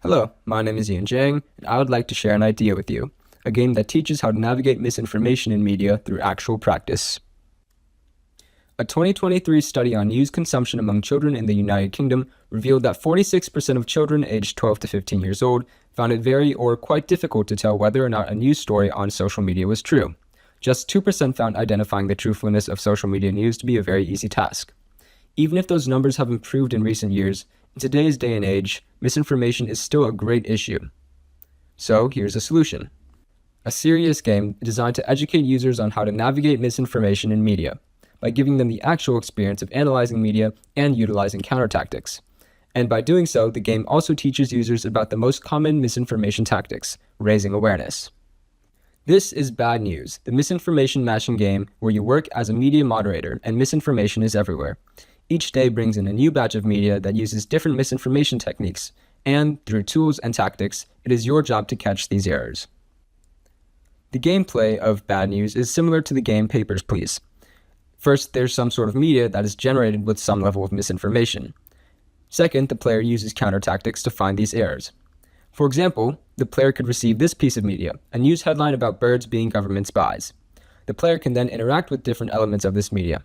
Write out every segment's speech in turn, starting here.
Hello, my name is Jang, and I would like to share an idea with you, a game that teaches how to navigate misinformation in media through actual practice. A 2023 study on news consumption among children in the United Kingdom revealed that 46% of children aged 12 to 15 years old found it very or quite difficult to tell whether or not a news story on social media was true. Just 2% found identifying the truthfulness of social media news to be a very easy task. Even if those numbers have improved in recent years, in today's day and age, misinformation is still a great issue. So here's a solution. A serious game designed to educate users on how to navigate misinformation in media, by giving them the actual experience of analyzing media and utilizing counter-tactics. And by doing so, the game also teaches users about the most common misinformation tactics, raising awareness. This is Bad News, the misinformation matching game where you work as a media moderator and misinformation is everywhere. Each day brings in a new batch of media that uses different misinformation techniques, and through tools and tactics, it is your job to catch these errors. The gameplay of Bad News is similar to the game Papers, Please. First, there's some sort of media that is generated with some level of misinformation. Second, the player uses counter tactics to find these errors. For example, the player could receive this piece of media, a news headline about birds being government spies. The player can then interact with different elements of this media.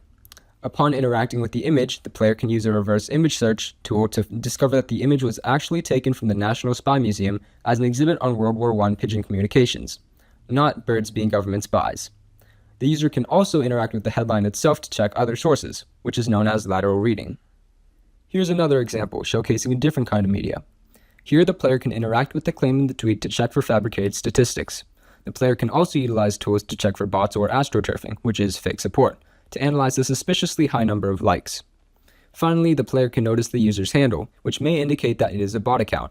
Upon interacting with the image, the player can use a reverse image search tool to discover that the image was actually taken from the National Spy Museum as an exhibit on World War I pigeon communications, not birds being government spies. The user can also interact with the headline itself to check other sources, which is known as lateral reading. Here's another example showcasing a different kind of media. Here, the player can interact with the claim in the tweet to check for fabricated statistics. The player can also utilize tools to check for bots or astroturfing, which is fake support, to analyze the suspiciously high number of likes. Finally, the player can notice the user's handle, which may indicate that it is a bot account.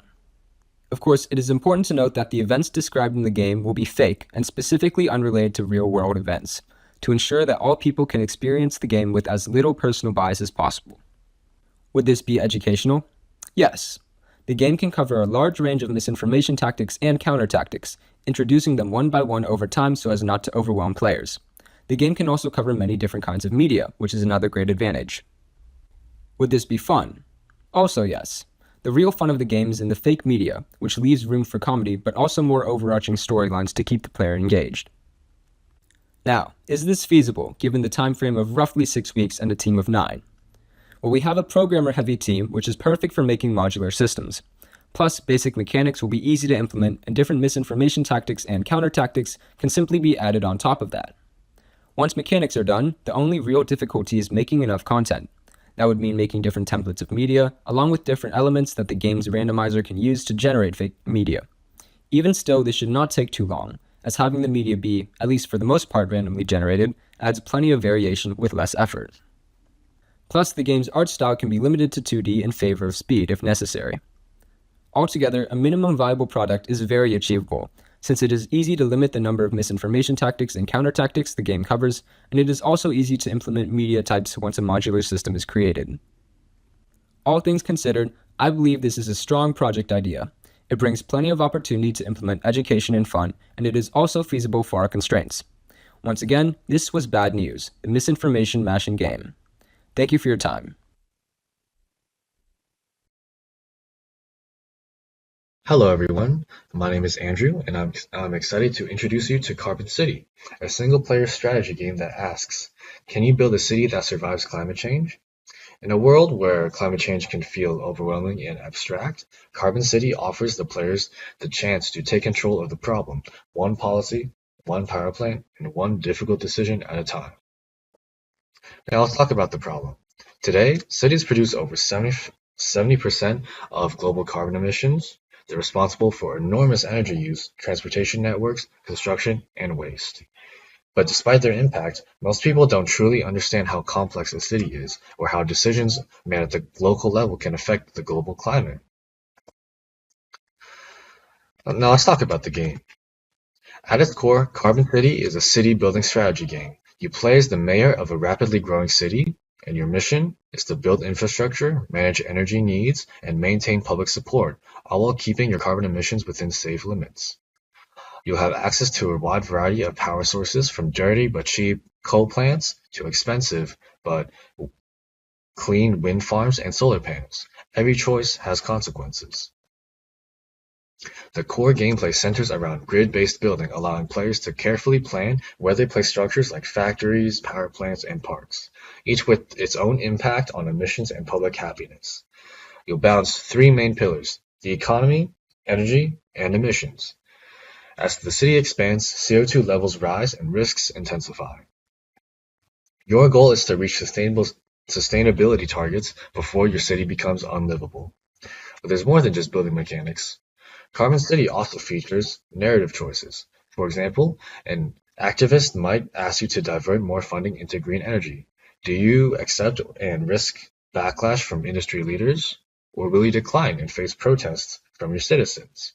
Of course, it is important to note that the events described in the game will be fake and specifically unrelated to real-world events, to ensure that all people can experience the game with as little personal bias as possible. Would this be educational? Yes. The game can cover a large range of misinformation tactics and counter-tactics, introducing them one by one over time so as not to overwhelm players. The game can also cover many different kinds of media, which is another great advantage. Would this be fun? Also yes. The real fun of the game is in the fake media, which leaves room for comedy but also more overarching storylines to keep the player engaged. Now, is this feasible given the time frame of roughly 6 weeks and a team of 9? Well, we have a programmer-heavy team which is perfect for making modular systems. Plus, basic mechanics will be easy to implement and different misinformation tactics and counter-tactics can simply be added on top of that. Once mechanics are done, the only real difficulty is making enough content. That would mean making different templates of media, along with different elements that the game's randomizer can use to generate fake media. Even still, this should not take too long, as having the media be, at least for the most part randomly generated, adds plenty of variation with less effort. Plus, the game's art style can be limited to 2D in favor of speed if necessary. Altogether, a minimum viable product is very achievable, since it is easy to limit the number of misinformation tactics and counter-tactics the game covers, and it is also easy to implement media types once a modular system is created. All things considered, I believe this is a strong project idea. It brings plenty of opportunity to implement education and fun, and it is also feasible for our constraints. Once again, this was Bad News, the misinformation mashing game. Thank you for your time. Hello everyone, my name is Andrew and I'm excited to introduce you to Carbon City, a single-player strategy game that asks, can you build a city that survives climate change? In a world where climate change can feel overwhelming and abstract, Carbon City offers the players the chance to take control of the problem, one policy, one power plant, and one difficult decision at a time. Now let's talk about the problem. Today, cities produce over 70% of global carbon emissions. They're responsible for enormous energy use, transportation networks, construction, and waste. But despite their impact, most people don't truly understand how complex a city is or how decisions made at the local level can affect the global climate. Now let's talk about the game. At its core, Carbon City is a city-building strategy game. You play as the mayor of a rapidly growing city, and your mission is to build infrastructure, manage energy needs, and maintain public support, all while keeping your carbon emissions within safe limits. You'll have access to a wide variety of power sources from dirty but cheap coal plants to expensive but clean wind farms and solar panels. Every choice has consequences. The core gameplay centers around grid-based building, allowing players to carefully plan where they place structures like factories, power plants, and parks, each with its own impact on emissions and public happiness. You'll balance three main pillars: the economy, energy, and emissions. As the city expands, CO2 levels rise and risks intensify. Your goal is to reach sustainability targets before your city becomes unlivable. But there's more than just building mechanics. Carbon City also features narrative choices. For example, an activist might ask you to divert more funding into green energy. Do you accept and risk backlash from industry leaders? Or will you decline and face protests from your citizens?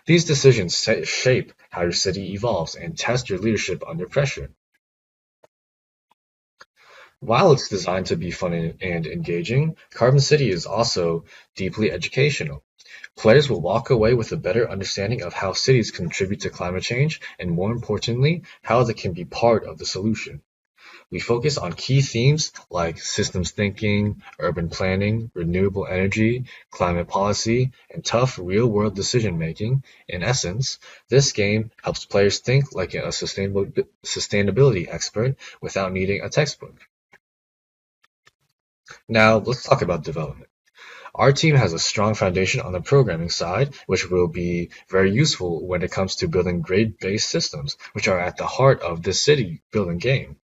These decisions shape how your city evolves and test your leadership under pressure. While it's designed to be fun and engaging, Carbon City is also deeply educational. Players will walk away with a better understanding of how cities contribute to climate change and, more importantly, how they can be part of the solution. We focus on key themes like systems thinking, urban planning, renewable energy, climate policy, and tough real-world decision-making. In essence, this game helps players think like a sustainability expert without needing a textbook. Now, let's talk about development. Our team has a strong foundation on the programming side, which will be very useful when it comes to building grid-based systems, which are at the heart of this city-building game.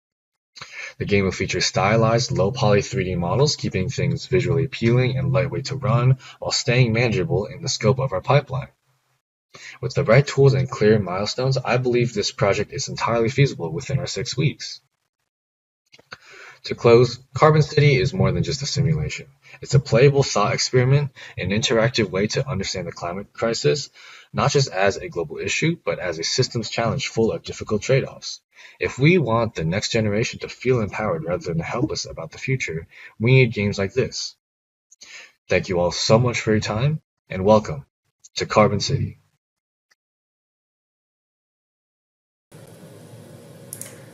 The game will feature stylized, low-poly 3D models, keeping things visually appealing and lightweight to run, while staying manageable in the scope of our pipeline. With the right tools and clear milestones, I believe this project is entirely feasible within our 6 weeks. To close, Carbon City is more than just a simulation. It's a playable thought experiment, an interactive way to understand the climate crisis, not just as a global issue, but as a systems challenge full of difficult trade-offs. If we want the next generation to feel empowered rather than helpless about the future, we need games like this. Thank you all so much for your time, and welcome to Carbon City.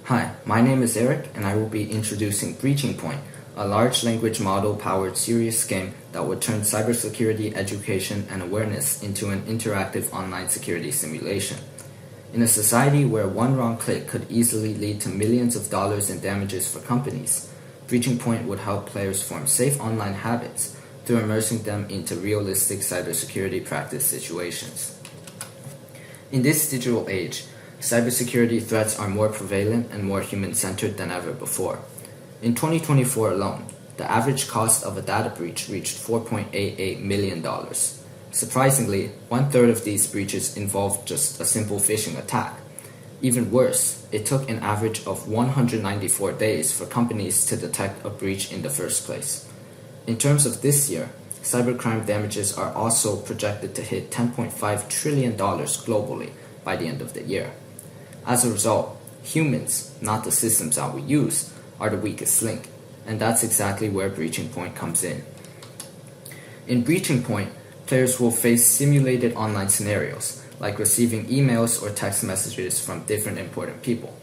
Hi, my name is Eric, and I will be introducing Breaching Point, a large language model-powered serious game that would turn cybersecurity education and awareness into an interactive online security simulation. In a society where one wrong click could easily lead to millions of dollars in damages for companies, Breaching Point would help players form safe online habits through immersing them into realistic cybersecurity practice situations. In this digital age, cybersecurity threats are more prevalent and more human-centered than ever before. In 2024 alone, the average cost of a data breach reached $4.88 million. Surprisingly, one-third of these breaches involved just a simple phishing attack. Even worse, it took an average of 194 days for companies to detect a breach in the first place. In terms of this year, cybercrime damages are also projected to hit $10.5 trillion globally by the end of the year. As a result, humans, not the systems that we use, are the weakest link, and that's exactly where Breaching Point comes in. In Breaching Point, players will face simulated online scenarios, like receiving emails or text messages from different important people.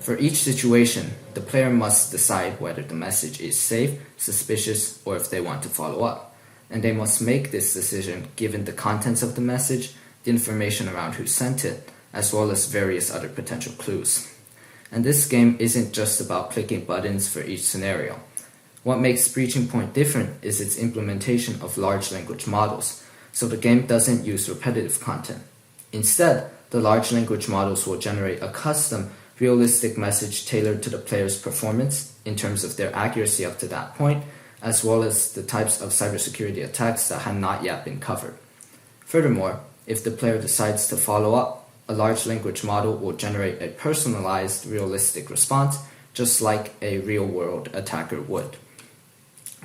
For each situation, the player must decide whether the message is safe, suspicious, or if they want to follow up, and they must make this decision given the contents of the message, the information around who sent it, as well as various other potential clues. And this game isn't just about clicking buttons for each scenario. What makes Breaching Point different is its implementation of large language models, so the game doesn't use repetitive content. Instead, the large language models will generate a custom, realistic message tailored to the player's performance in terms of their accuracy up to that point, as well as the types of cybersecurity attacks that had not yet been covered. Furthermore, if the player decides to follow up, a large language model will generate a personalized, realistic response, just like a real-world attacker would.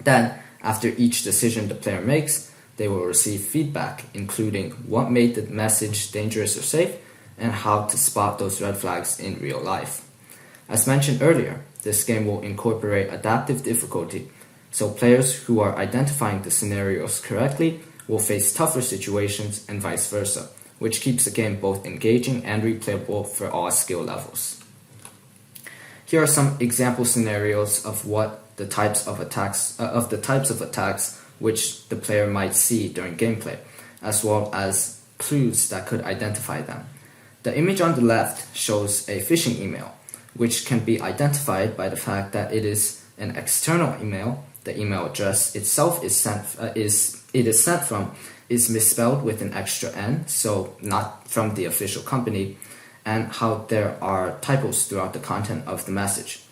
Then, after each decision the player makes, they will receive feedback, including what made the message dangerous or safe, and how to spot those red flags in real life. As mentioned earlier, this game will incorporate adaptive difficulty, so players who are identifying the scenarios correctly will face tougher situations and vice versa, which keeps the game both engaging and replayable for all skill levels. Here are some example scenarios of the types of attacks which the player might see during gameplay, as well as clues that could identify them. The image on the left shows a phishing email, which can be identified by the fact that it is an external email. The email address itself is sent from is misspelled with an extra N, so not from the official company, and how there are typos throughout the content of the message.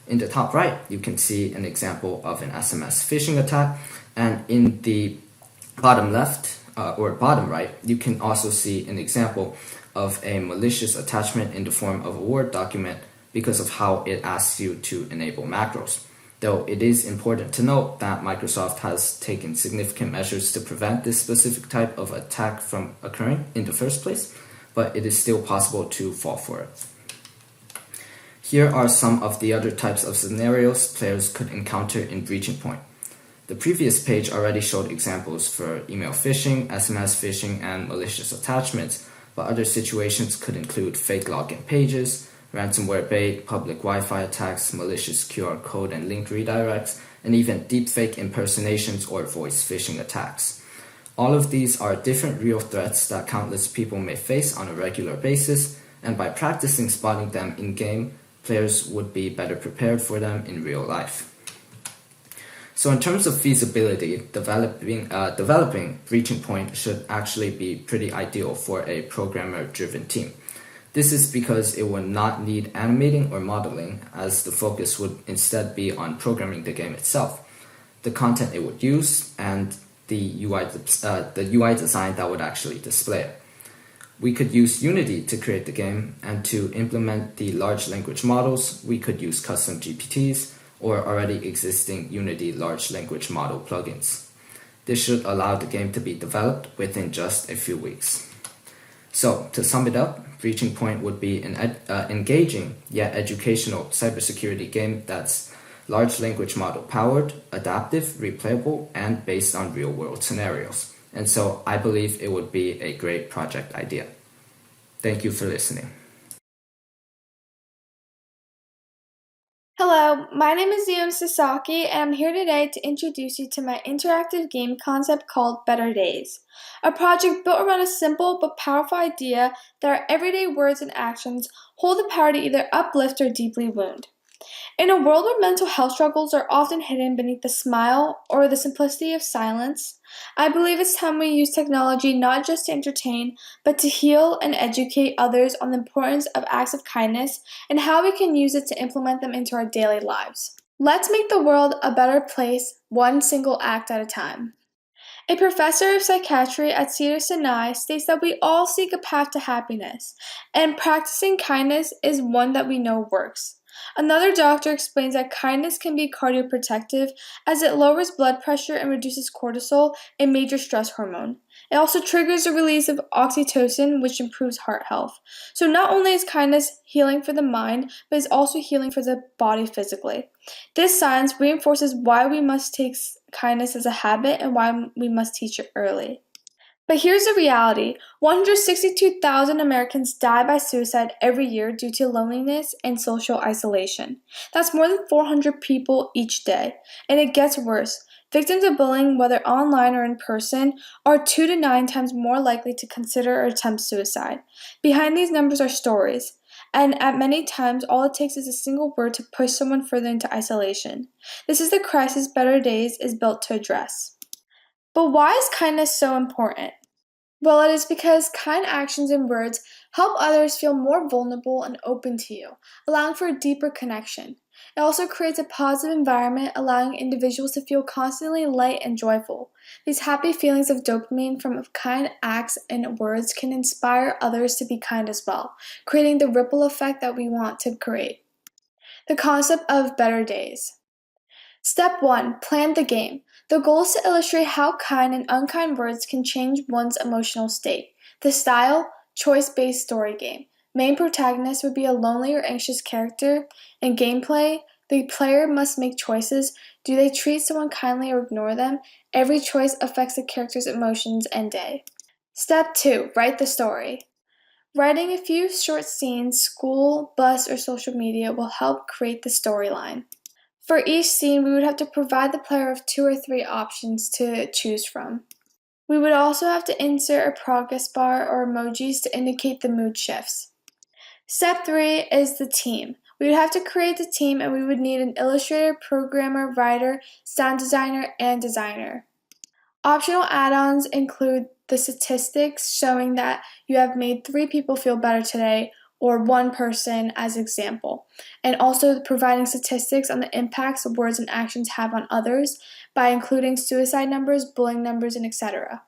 In the top right, you can see an example of an SMS phishing attack, and in the bottom left or bottom right, you can also see an example of a malicious attachment in the form of a Word document because of how it asks you to enable macros. Though it is important to note that Microsoft has taken significant measures to prevent this specific type of attack from occurring in the first place, but it is still possible to fall for it. Here are some of the other types of scenarios players could encounter in Breaching Point. The previous page already showed examples for email phishing, SMS phishing, and malicious attachments, but other situations could include fake login pages, ransomware bait, public Wi-Fi attacks, malicious QR code and link redirects, and even deepfake impersonations or voice phishing attacks. All of these are different real threats that countless people may face on a regular basis, and by practicing spotting them in-game, players would be better prepared for them in real life. So in terms of feasibility, developing Breaching Point should actually be pretty ideal for a programmer-driven team. This is because it would not need animating or modeling, as the focus would instead be on programming the game itself, the content it would use, and the UI design that would actually display it. We could use Unity to create the game, and to implement the large language models, we could use custom GPTs or already existing Unity large language model plugins. This should allow the game to be developed within just a few weeks. So, to sum it up, Breaching Point would be an engaging yet educational cybersecurity game that's large language model powered, adaptive, replayable, and based on real world scenarios. And so I believe it would be a great project idea. Thank you for listening. Hello, my name is Leona Sasaki, and I'm here today to introduce you to my interactive game concept called Better Days, a project built around a simple but powerful idea that our everyday words and actions hold the power to either uplift or deeply wound. In a world where mental health struggles are often hidden beneath the smile or the simplicity of silence, I believe it's time we use technology not just to entertain, but to heal and educate others on the importance of acts of kindness and how we can use it to implement them into our daily lives. Let's make the world a better place, one single act at a time. A professor of psychiatry at Cedars-Sinai states that we all seek a path to happiness, and practicing kindness is one that we know works. Another doctor explains that kindness can be cardioprotective as it lowers blood pressure and reduces cortisol, a major stress hormone. It also triggers the release of oxytocin, which improves heart health. So not only is kindness healing for the mind, but it's also healing for the body physically. This science reinforces why we must take kindness as a habit and why we must teach it early. But here's the reality. 162,000 Americans die by suicide every year due to loneliness and social isolation. That's more than 400 people each day. And it gets worse. Victims of bullying, whether online or in person, are 2 to 9 times more likely to consider or attempt suicide. Behind these numbers are stories. And at many times, all it takes is a single word to push someone further into isolation. This is the crisis Better Days is built to address. But why is kindness so important? Well, it is because kind actions and words help others feel more vulnerable and open to you, allowing for a deeper connection. It also creates a positive environment, allowing individuals to feel constantly light and joyful. These happy feelings of dopamine from kind acts and words can inspire others to be kind as well, creating the ripple effect that we want to create. The concept of Better Days. Step 1. Plan the game. The goal is to illustrate how kind and unkind words can change one's emotional state. The style, choice-based story game. Main protagonist would be a lonely or anxious character. In gameplay, the player must make choices. Do they treat someone kindly or ignore them? Every choice affects the character's emotions and day. Step 2. Write the story. Writing a few short scenes, school, bus, or social media will help create the storyline. For each scene, we would have to provide the player with 2 or 3 options to choose from. We would also have to insert a progress bar or emojis to indicate the mood shifts. Step 3 is the team. We would have to create the team and we would need an illustrator, programmer, writer, sound designer, and designer. Optional add-ons include the statistics showing that you have made 3 people feel better today or 1 person as example, and also providing statistics on the impacts words and actions have on others by including suicide numbers, bullying numbers, and etc.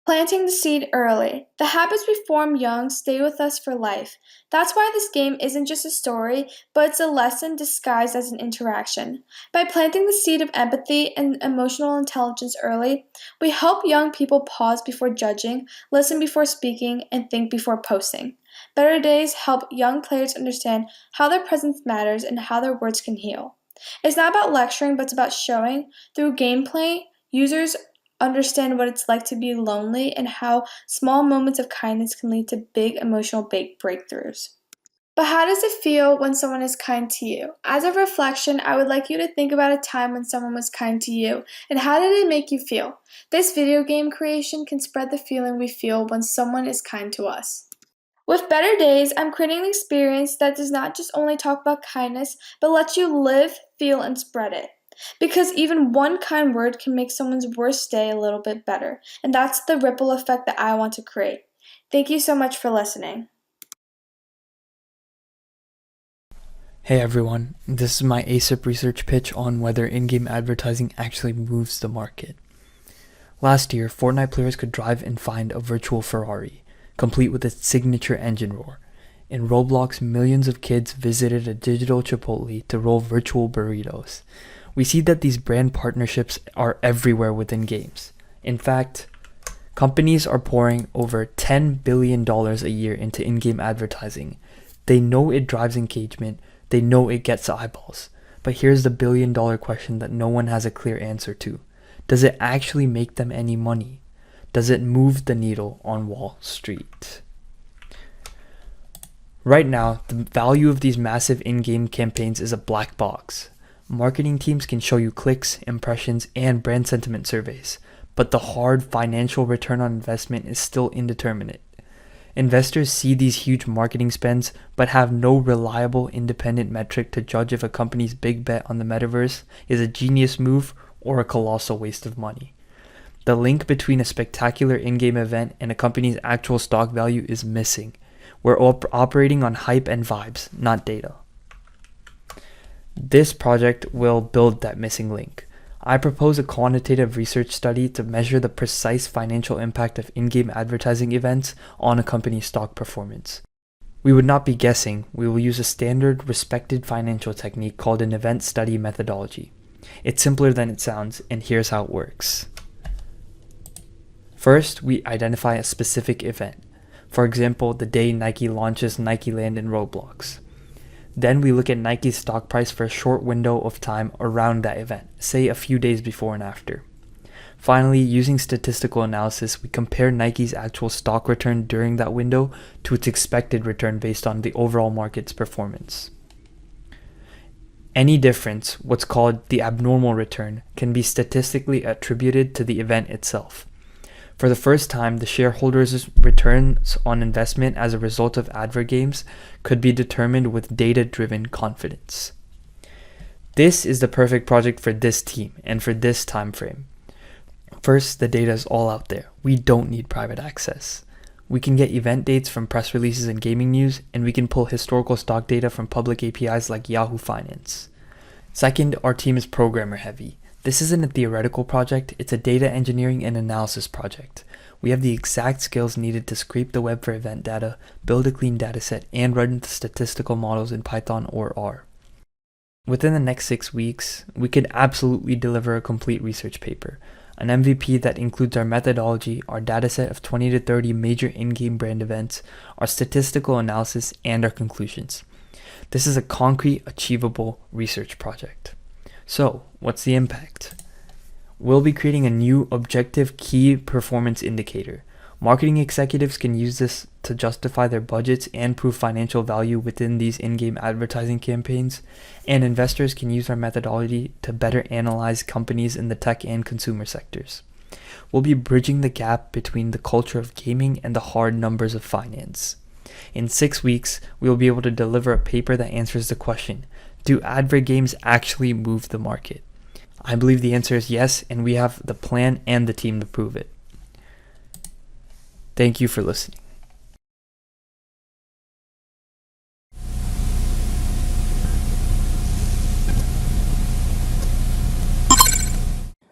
Planting the seed early. The habits we form young stay with us for life. That's why this game isn't just a story, but it's a lesson disguised as an interaction. By planting the seed of empathy and emotional intelligence early, we help young people pause before judging, listen before speaking, and think before posting. Better Days help young players understand how their presence matters and how their words can heal. It's not about lecturing, but it's about showing. Through gameplay, users understand what it's like to be lonely and how small moments of kindness can lead to big emotional breakthroughs. But how does it feel when someone is kind to you? As a reflection, I would like you to think about a time when someone was kind to you and how did it make you feel? This video game creation can spread the feeling we feel when someone is kind to us. With Better Days, I'm creating an experience that does not just only talk about kindness, but lets you live, feel, and spread it. Because even one kind word can make someone's worst day a little bit better, and that's the ripple effect that I want to create. Thank you so much for listening. Hey everyone, this is my ASSIP research pitch on whether in-game advertising actually moves the market. Last year, Fortnite players could drive and find a virtual Ferrari, complete with its signature engine roar. In Roblox, millions of kids visited a digital Chipotle to roll virtual burritos. We see that these brand partnerships are everywhere within games. In fact, companies are pouring over $10 billion a year into in-game advertising. They know it drives engagement, they know it gets eyeballs. But here's the billion-dollar question that no one has a clear answer to. Does it actually make them any money? Does it move the needle on Wall Street? Right now, the value of these massive in-game campaigns is a black box. Marketing teams can show you clicks, impressions, and brand sentiment surveys, but the hard financial return on investment is still indeterminate. Investors see these huge marketing spends, but have no reliable independent metric to judge if a company's big bet on the metaverse is a genius move or a colossal waste of money. The link between a spectacular in-game event and a company's actual stock value is missing. We're operating on hype and vibes, not data. This project will build that missing link. I propose a quantitative research study to measure the precise financial impact of in-game advertising events on a company's stock performance. We would not be guessing. We will use a standard, respected financial technique called an event study methodology. It's simpler than it sounds, and here's how it works. First, we identify a specific event. For example, the day Nike launches Nike Land in Roblox. Then we look at Nike's stock price for a short window of time around that event, say a few days before and after. Finally, using statistical analysis, we compare Nike's actual stock return during that window to its expected return based on the overall market's performance. Any difference, what's called the abnormal return, can be statistically attributed to the event itself. For the first time, the shareholders' returns on investment as a result of advert games could be determined with data-driven confidence. This is the perfect project for this team and for this time frame. First, the data is all out there. We don't need private access. We can get event dates from press releases and gaming news, and we can pull historical stock data from public APIs like Yahoo Finance. Second, our team is programmer heavy. This isn't a theoretical project, it's a data engineering and analysis project. We have the exact skills needed to scrape the web for event data, build a clean dataset, and run the statistical models in Python or R. Within the next 6 weeks, we could absolutely deliver a complete research paper, an MVP that includes our methodology, our dataset of 20 to 30 major in-game brand events, our statistical analysis, and our conclusions. This is a concrete, achievable research project. So, what's the impact? We'll be creating a new objective key performance indicator. Marketing executives can use this to justify their budgets and prove financial value within these in-game advertising campaigns, and investors can use our methodology to better analyze companies in the tech and consumer sectors. We'll be bridging the gap between the culture of gaming and the hard numbers of finance. In 6 weeks, we will be able to deliver a paper that answers the question, do advert games actually move the market? I believe the answer is yes, and we have the plan and the team to prove it. Thank you for listening.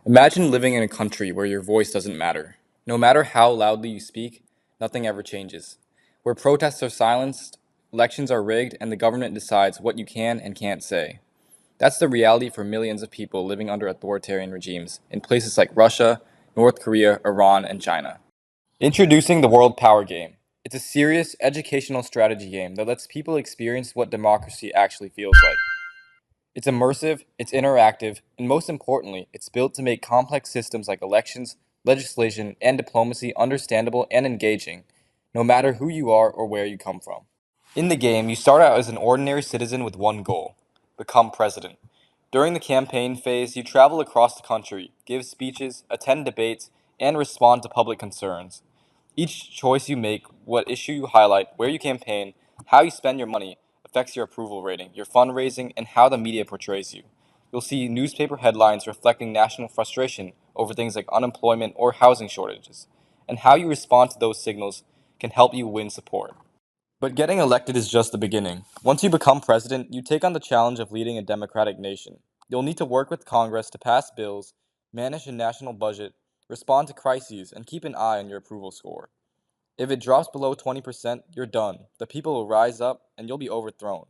Imagine living in a country where your voice doesn't matter. No matter how loudly you speak, nothing ever changes. Where protests are silenced, elections are rigged, and the government decides what you can and can't say. That's the reality for millions of people living under authoritarian regimes in places like Russia, North Korea, Iran, and China. Introducing the World Power Game. It's a serious educational strategy game that lets people experience what democracy actually feels like. It's immersive, it's interactive, and most importantly, it's built to make complex systems like elections, legislation, and diplomacy understandable and engaging, no matter who you are or where you come from. In the game, you start out as an ordinary citizen with one goal: become president. During the campaign phase, you travel across the country, give speeches, attend debates, and respond to public concerns. Each choice you make, what issue you highlight, where you campaign, how you spend your money, affects your approval rating, your fundraising, and how the media portrays you. You'll see newspaper headlines reflecting national frustration over things like unemployment or housing shortages, and how you respond to those signals can help you win support. But getting elected is just the beginning. Once you become president, you take on the challenge of leading a democratic nation. You'll need to work with Congress to pass bills, manage a national budget, respond to crises, and keep an eye on your approval score. If it drops below 20%, you're done. The people will rise up, and you'll be overthrown.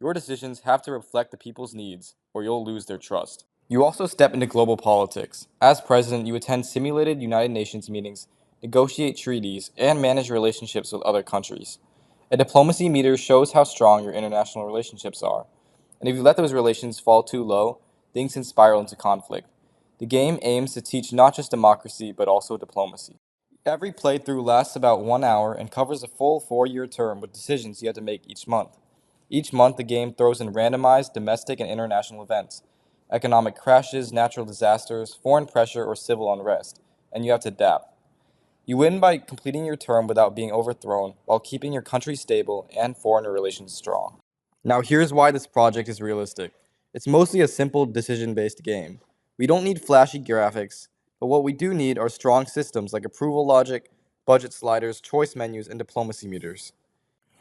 Your decisions have to reflect the people's needs, or you'll lose their trust. You also step into global politics. As president, you attend simulated United Nations meetings, negotiate treaties, and manage relationships with other countries. A diplomacy meter shows how strong your international relationships are. And if you let those relations fall too low, things can spiral into conflict. The game aims to teach not just democracy, but also diplomacy. Every playthrough lasts about 1 hour and covers a full 4-year term with decisions you have to make each month. Each month, the game throws in randomized domestic and international events, economic crashes, natural disasters, foreign pressure, or civil unrest, and you have to adapt. You win by completing your term without being overthrown, while keeping your country stable and foreign relations strong. Now here's why this project is realistic. It's mostly a simple decision-based game. We don't need flashy graphics, but what we do need are strong systems like approval logic, budget sliders, choice menus, and diplomacy meters.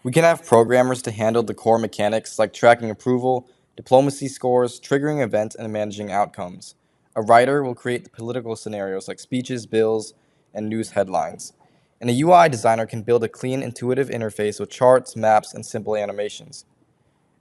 We can have programmers to handle the core mechanics like tracking approval, diplomacy scores, triggering events, and managing outcomes. A writer will create the political scenarios like speeches, bills, and news headlines. And a UI designer can build a clean, intuitive interface with charts, maps, and simple animations.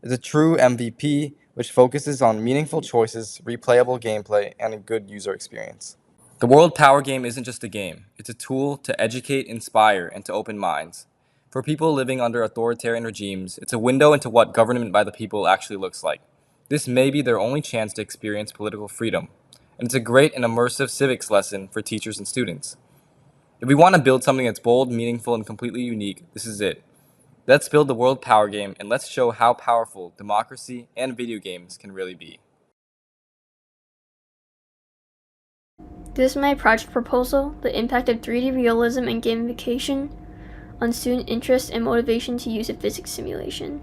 It's a true MVP, which focuses on meaningful choices, replayable gameplay, and a good user experience. The World Power Game isn't just a game. It's a tool to educate, inspire, and to open minds. For people living under authoritarian regimes, it's a window into what government by the people actually looks like. This may be their only chance to experience political freedom, and it's a great and immersive civics lesson for teachers and students. If we want to build something that's bold, meaningful, and completely unique, this is it. Let's build the World Power Game, and let's show how powerful democracy and video games can really be. This is my project proposal, the impact of 3D realism and gamification on student interest and motivation to use a physics simulation.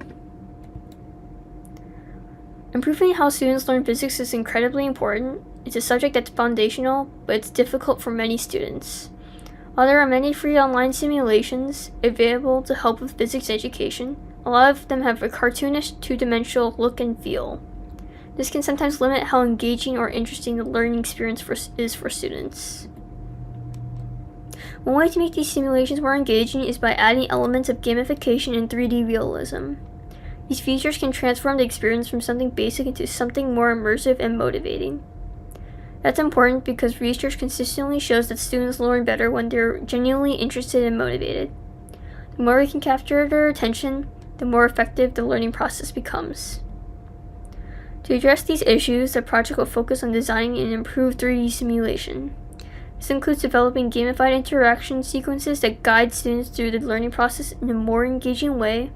Improving how students learn physics is incredibly important. It's a subject that's foundational, but it's difficult for many students. While there are many free online simulations available to help with physics education, a lot of them have a cartoonish, two-dimensional look and feel. This can sometimes limit how engaging or interesting the learning experience is for students. One way to make these simulations more engaging is by adding elements of gamification and 3D realism. These features can transform the experience from something basic into something more immersive and motivating. That's important because research consistently shows that students learn better when they're genuinely interested and motivated. The more we can capture their attention, the more effective the learning process becomes. To address these issues, the project will focus on designing an improved 3D simulation. This includes developing gamified interaction sequences that guide students through the learning process in a more engaging way,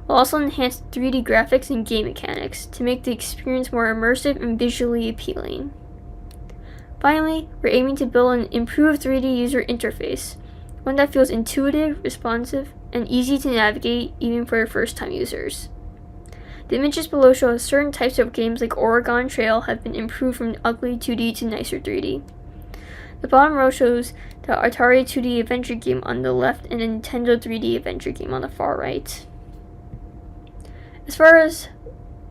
while also enhance 3D graphics and game mechanics to make the experience more immersive and visually appealing. Finally, we're aiming to build an improved 3D user interface, one that feels intuitive, responsive, and easy to navigate even for first-time users. The images below show how certain types of games like Oregon Trail have been improved from ugly 2D to nicer 3D. The bottom row shows the Atari 2D adventure game on the left and a Nintendo 3D adventure game on the far right. As far as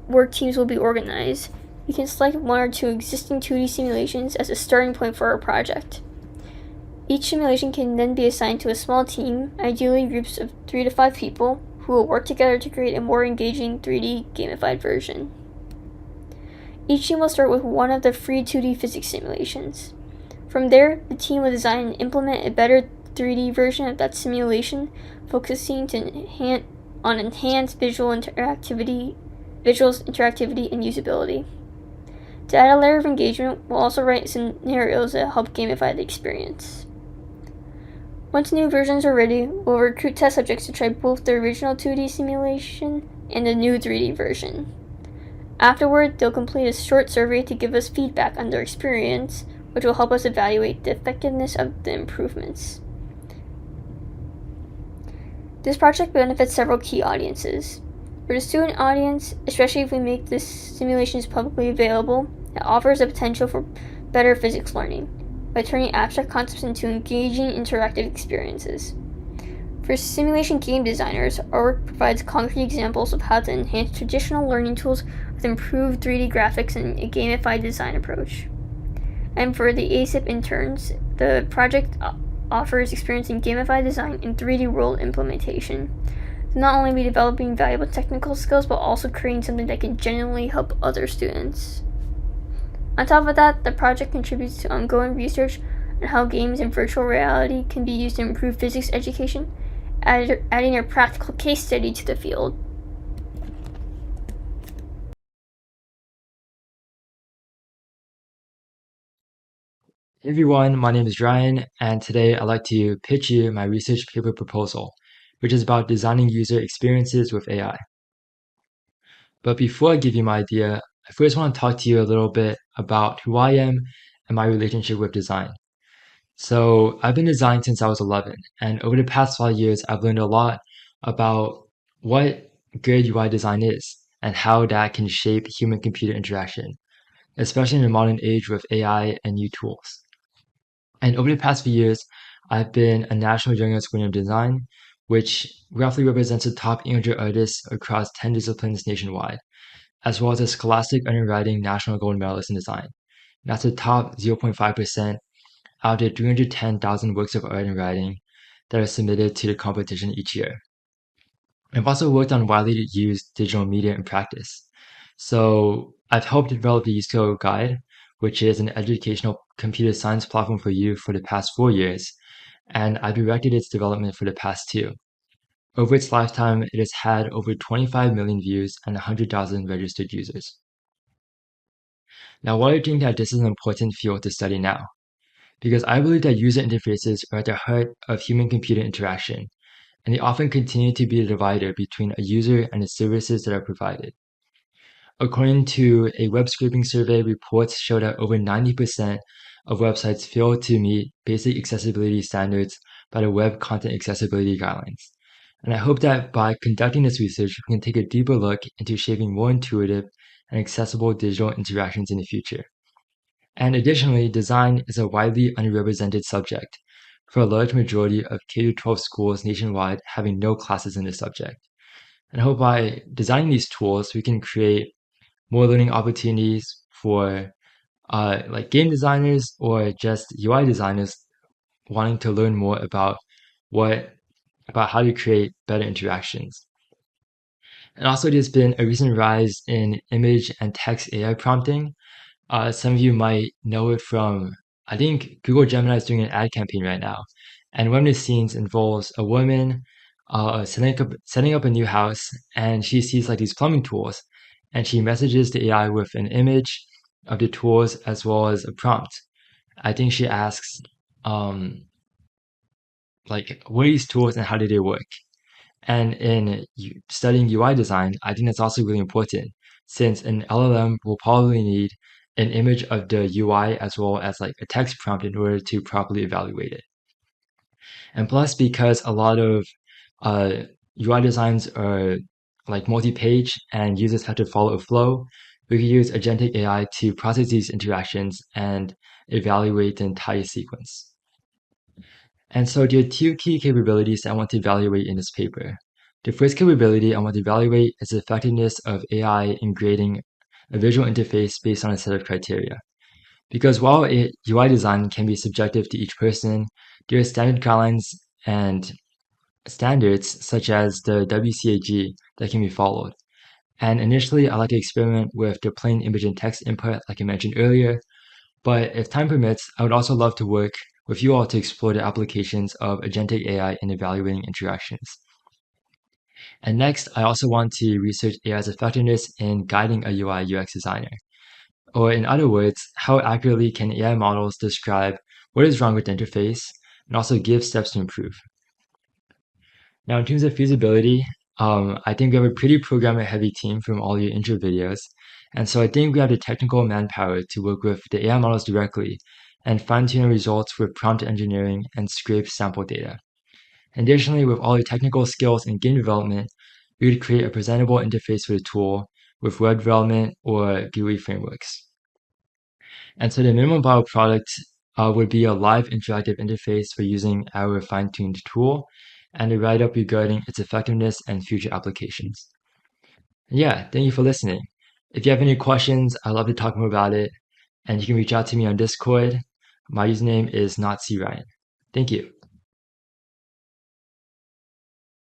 work teams will be organized, we can select one or two existing 2D simulations as a starting point for our project. Each simulation can then be assigned to a small team, ideally groups of 3 to 5 people, who will work together to create a more engaging 3D gamified version. Each team will start with one of the free 2D physics simulations. From there, the team will design and implement a better 3D version of that simulation, focusing on enhanced visuals, interactivity, and usability. To add a layer of engagement, we'll also write scenarios that help gamify the experience. Once new versions are ready, we'll recruit test subjects to try both the original 2D simulation and the new 3D version. Afterward, they'll complete a short survey to give us feedback on their experience, which will help us evaluate the effectiveness of the improvements. This project benefits several key audiences. For the student audience, especially if we make this simulations publicly available, it offers the potential for better physics learning by turning abstract concepts into engaging interactive experiences. For simulation game designers, our work provides concrete examples of how to enhance traditional learning tools with improved 3D graphics and a gamified design approach. And for the ASSIP interns, the project offers experience in gamified design and 3D world implementation. To not only be developing valuable technical skills, but also creating something that can genuinely help other students. On top of that, the project contributes to ongoing research on how games and virtual reality can be used to improve physics education, adding a practical case study to the field. Hey everyone, my name is Ryan, and today I'd like to pitch you my research paper proposal, which is about designing user experiences with AI. But before I give you my idea, I first want to talk to you a little bit about who I am and my relationship with design. So I've been designing since I was 11, and over the past 5 years, I've learned a lot about what good UI design is and how that can shape human-computer interaction, especially in the modern age with AI and new tools. And over the past few years, I've been a National Young Arts winner of design, which roughly represents the top 800 artists across 10 disciplines nationwide, as well as a Scholastic Underwriting National Gold Medalist in design. And that's the top 0.5% out of the 310,000 works of art and writing that are submitted to the competition each year. I've also worked on widely used digital media in practice. So I've helped develop the Use Code Guide, which is an educational computer science platform for youth for the past 4 years, and I've directed its development for the past 2. Over its lifetime, it has had over 25 million views and 100,000 registered users. Now, why do you think that this is an important field to study now? Because I believe that user interfaces are at the heart of human-computer interaction, and they often continue to be the divider between a user and the services that are provided. According to a web scraping survey, reports show that over 90% of websites fail to meet basic accessibility standards by the Web Content Accessibility Guidelines. And I hope that by conducting this research, we can take a deeper look into shaping more intuitive and accessible digital interactions in the future. And additionally, design is a widely underrepresented subject, for a large majority of K-12 schools nationwide having no classes in this subject. And I hope by designing these tools, we can create more learning opportunities for like game designers or just UI designers wanting to learn more about how to create better interactions. And also, there's been a recent rise in image and text AI prompting. Some of you might know it from, I think Google Gemini is doing an ad campaign right now. And one of the scenes involves a woman setting up a new house, and she sees like these plumbing tools, and she messages the AI with an image of the tools as well as a prompt. I think she asks, like, what are these tools and how do they work? And in studying UI design, I think that's also really important, since an LLM will probably need an image of the UI as well as like a text prompt in order to properly evaluate it. And plus, because a lot of UI designs are like multi-page and users have to follow a flow, we can use agentic AI to process these interactions and evaluate the entire sequence. And so there are two key capabilities that I want to evaluate in this paper. The first capability I want to evaluate is the effectiveness of AI in grading a visual interface based on a set of criteria. Because while UI design can be subjective to each person, there are standard guidelines and standards such as the WCAG that can be followed. And initially, I like to experiment with the plain image and text input like I mentioned earlier, but if time permits, I would also love to work with you all to explore the applications of agentic AI in evaluating interactions. And next, I also want to research AI's effectiveness in guiding a UI UX designer. Or in other words, how accurately can AI models describe what is wrong with the interface and also give steps to improve. Now, in terms of feasibility, I think we have a pretty programmer-heavy team from all your intro videos, and so I think we have the technical manpower to work with the AI models directly and fine-tune results with prompt engineering and scrape sample data. Additionally, with all your technical skills in game development, we would create a presentable interface for the tool with web development or GUI frameworks. And so the minimum viable product would be a live interactive interface for using our fine-tuned tool and a write-up regarding its effectiveness and future applications. And yeah, thank you for listening. If you have any questions, I'd love to talk more about it, and you can reach out to me on Discord. My username is NotCRyan. Thank you.